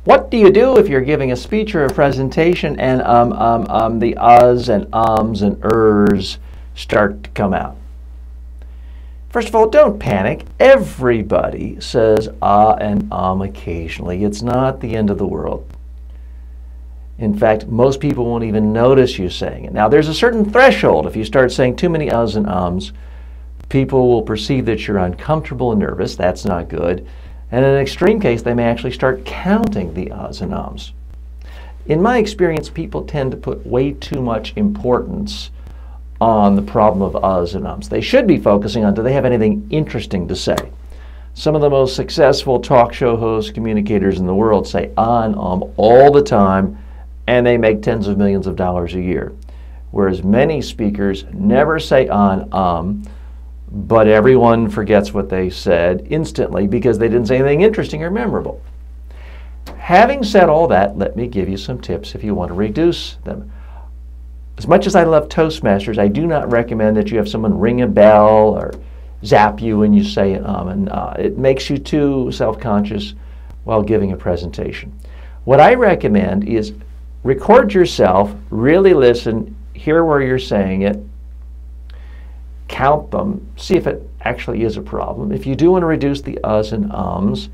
What do you do if you're giving a speech or a presentation and the uhs and ums and ers start to come out? First of all, don't panic. Everybody says ah and occasionally. It's not the end of the world. In fact, most people won't even notice you saying it. Now, there's a certain threshold. If you start saying too many uhs and ums, people will perceive that you're uncomfortable and nervous. That's not good. And in an extreme case, they may actually start counting the uhs and ums. In my experience, people tend to put way too much importance on the problem of uhs and ums. They should be focusing on, do they have anything interesting to say? Some of the most successful talk show hosts, communicators in the world say ah and all the time, and they make tens of millions of dollars a year. Whereas many speakers never say ah and but everyone forgets what they said instantly because they didn't say anything interesting or memorable. Having said all that, let me give you some tips if you want to reduce them. As much as I love Toastmasters, I do not recommend that you have someone ring a bell or zap you when you say and it makes you too self-conscious while giving a presentation. What I recommend is record yourself, really listen, hear where you're saying it, count them, see if it actually is a problem. If you do want to reduce the uhs and ums,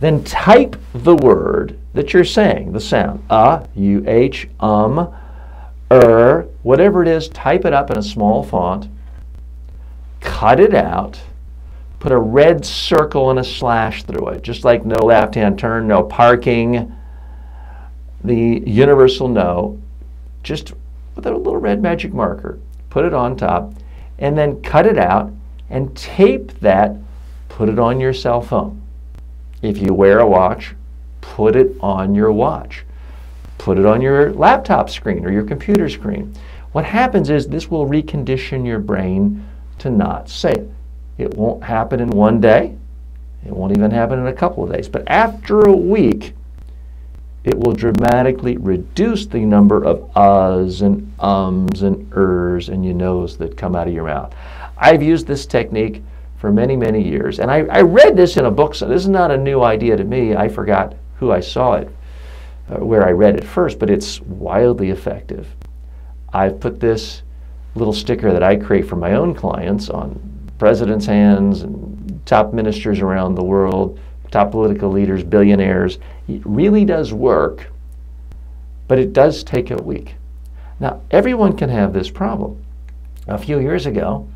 then type the word that you're saying, the sound, uh, whatever it is, type it up in a small font, cut it out, put a red circle and a slash through it, just like no left-hand turn, no parking, the universal no, just with a little red magic marker, put it on top, and then cut it out and tape that, put it on your cell phone. If you wear a watch, put it on your watch. Put it on your laptop screen or your computer screen. What happens is this will recondition your brain to not say it. It won't happen in one day. It won't even happen in a couple of days. But after a week, it will dramatically reduce the number of uhs and ums and ers and you knows that come out of your mouth. I've used this technique for many, many years. And I read this in a book, so this is not a new idea to me. I forgot who I saw it, where I read it first, but it's wildly effective. I've put this little sticker that I create for my own clients on presidents' hands and top ministers around the world, top political leaders, billionaires. It really does work, but it does take a week. Now, everyone can have this problem. A few years ago,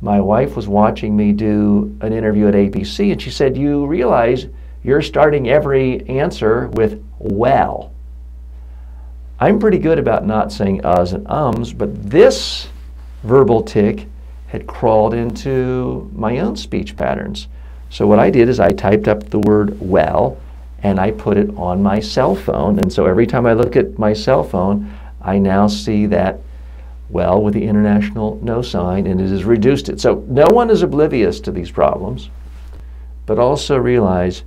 my wife was watching me do an interview at ABC, and she said, you realize you're starting every answer with well. I'm pretty good about not saying uhs and ums, but this verbal tic had crawled into my own speech patterns. So what I did is I typed up the word well, and I put it on my cell phone. And so every time I look at my cell phone, I now see that well with the international no sign, and it has reduced it. So no one is oblivious to these problems, but also realize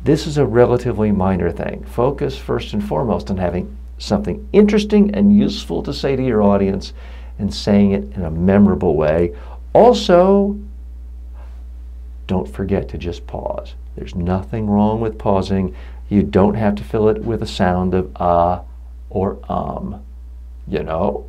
this is a relatively minor thing. Focus first and foremost on having something interesting and useful to say to your audience and saying it in a memorable way. Also, don't forget to just pause. There's nothing wrong with pausing. You don't have to fill it with a sound of or you know.